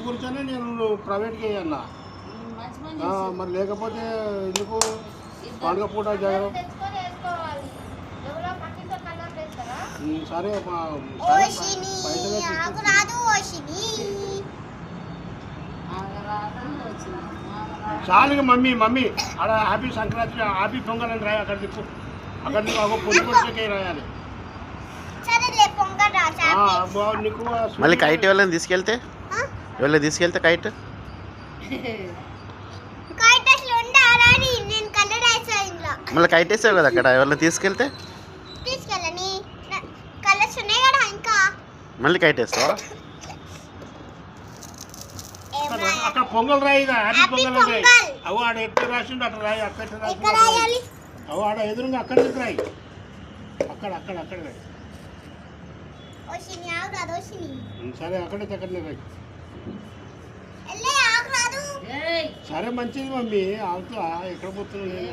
గురించనే నేను ప్రైవేట్కి వేయన్నా మరి లేకపోతే ఎందుకు పండుగ పూట జగడం సరే చాలుగా మమ్మీ మమ్మీ అక్కడ హ్యాపీ సంక్రాంతి హ్యాపీ పొంగల్ అని రాయి అక్కడ దిక్కు అక్కడ నీకు ఒక పొద్దు పొడికే రాయాలి నీకు మళ్ళీ కైట్ ఎవరైనా తీసుకెళ్తే కైట్ మళ్ళీ కైట్ వేసావు కదా అక్కడ ఎవరైనా తీసుకెళ్తే మళ్ళీ కైట్ వేస్తావా అక్కడ పొంగల్ రాయి హ్యాపీ పొంగల్ రాయి అవు ఆడ ఎక్కడ రాసిండు అక్కడ రాయి అక్కడ అవు ఆడ ఎదురుగా అక్కడ రాయి అక్కడ అక్కడ అక్కడ రాయి సరే అక్కడే అక్కడనే రాయి సరే మంచిది మమ్మీ ఆగుతా ఎక్కడ పోతున్నావు